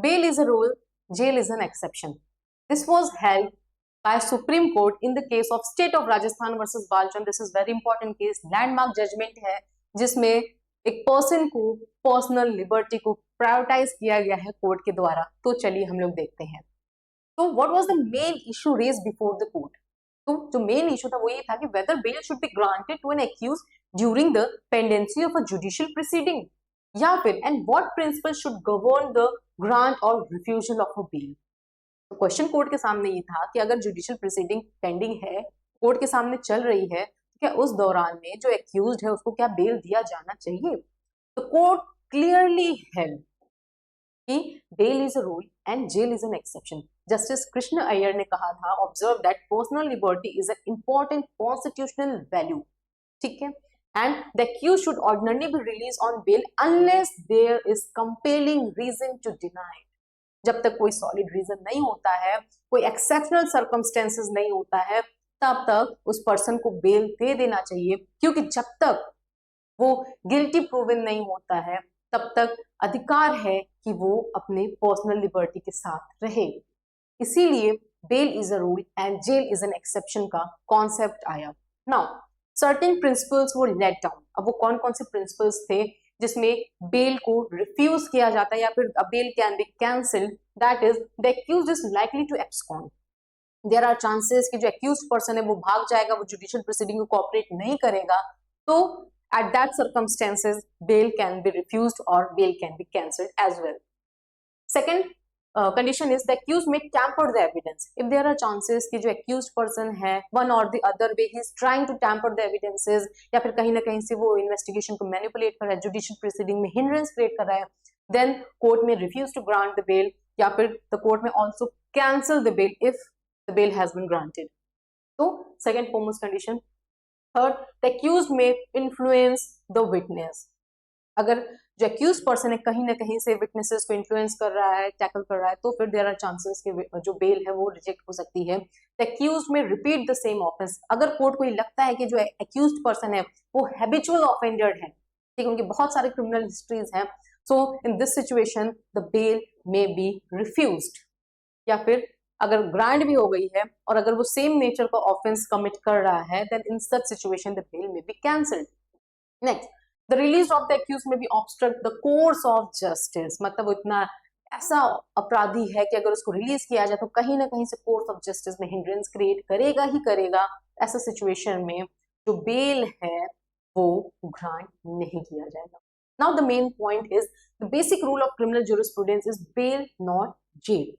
bail is a rule, jail is an exception. This was held by Supreme Court in the case of State of Rajasthan versus Balchand. This is very important case, landmark judgment है जिसमें एक person को personal liberty को prioritise किया गया है court के द्वारा। तो चलिए हम लोग देखते हैं। तो what was the main issue raise before the court? तो जो मेन इशू था वो ये था कि whether bail should be granted to an accuse during the pendency of a judicial proceeding, या फिर and what principle should govern the grant और रिफ्यूजल ऑफ अ बेल। तो क्वेश्चन कोर्ट के सामने ये था कि अगर जुडिशियल प्रोसीडिंग पेंडिंग है, कोर्ट के सामने चल रही है, क्या उस दौरान में जो एक्यूज्ड है उसको क्या बेल दिया जाना चाहिए? तो कोर्ट क्लियरली हेल्ड कि bail is a rule and jail is an exception. Justice Krishna Iyer ने कहा था, observe that personal liberty is an important constitutional value, ठीक है, and the accused should ordinarily be released on bail unless there is compelling reason to deny it. जब तक कोई solid reason नहीं होता है, कोई एक्सेप्शनल सर्कमस्टेंसेस नहीं होता है, तब तक उस पर्सन को बेल दे देना चाहिए, क्योंकि जब तक वो गिल्टी प्रूवन नहीं होता है तब तक अधिकार है कि वो अपने पर्सनल लिबर्टी के साथ रहे। इसीलिए bail is a rule and jail is an exception का कॉन्सेप्ट आया। नाउ सर्टेन प्रिंसिपल्स वो लेट डाउन। अब वो कौन कौन से प्रिंसिपल्स थे जिसमें बेल को रिफ्यूज किया जाता है या फिर bail can be cancelled? That is the accused is likely to abscond. There are chances कि जो एक्यूज्ड पर्सन है वो भाग जाएगा, वो जुडिशियल प्रोसीडिंग को कोऑपरेट नहीं करेगा, तो at that circumstances bail can be refused or bail can be cancelled as well. Second condition is the accused may tamper the evidence. If there are chances कि जो accused person है one or the other way he is trying to tamper the evidences, या फिर कहीं ना कहीं से वो investigation को manipulate कर रहा है, judicial proceeding में hindrance create कर रहा है, then court may refuse to grant the bail, या फिर the court may also cancel the bail if the bail has been granted. तो second foremost condition. Third, the accused may influence the witness. अगर जो accused person है कहीं ना कहीं से witnesses को influence कर रहा है, tackle कर रहा है, तो फिर there are chances कि जो bail है वो reject हो सकती है। The accused may repeat the same offense. अगर कोर्ट को ये लगता है कि जो accused person है वो habitual offender है, ठीक है, उनकी बहुत सारे criminal histories हैं, so in this situation the bail may be refused. या फिर अगर ग्रांट भी हो गई है और अगर वो सेम नेचर का ऑफेंस कमिट कर रहा है, then in such situation the bail may be cancelled. Next, the release of the accused may be obstruct the course of justice. मतलब वो इतना ऐसा अपराधी है कि अगर उसको रिलीज किया जाए तो कहीं ना कहीं से कोर्स ऑफ जस्टिस में हिंड्रेंस क्रिएट करेगा ही करेगा। ऐसा सिचुएशन में जो बेल है वो ग्रांट नहीं किया जाएगा। Now the main point is the basic rule of criminal jurisprudence is bail not jail.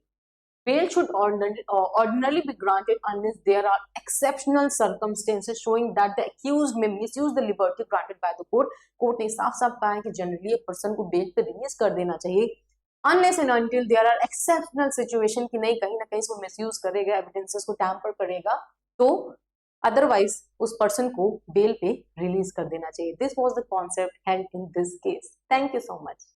Bail should ordinarily be granted unless there are exceptional circumstances showing that the accused may misuse the liberty granted by the court. Court ने साफ साफ कहा है कि generally एक person को bell पे release कर देना चाहिए unless and until there are exceptional situation कि नहीं कहीं ना कहीं से वो मिसयूज करेगा, एविडेंसेस को टैम्पर करेगा, तो अदरवाइज उस पर्सन को बेल पे रिलीज कर देना चाहिए। This was the concept held in this case. Thank you so much.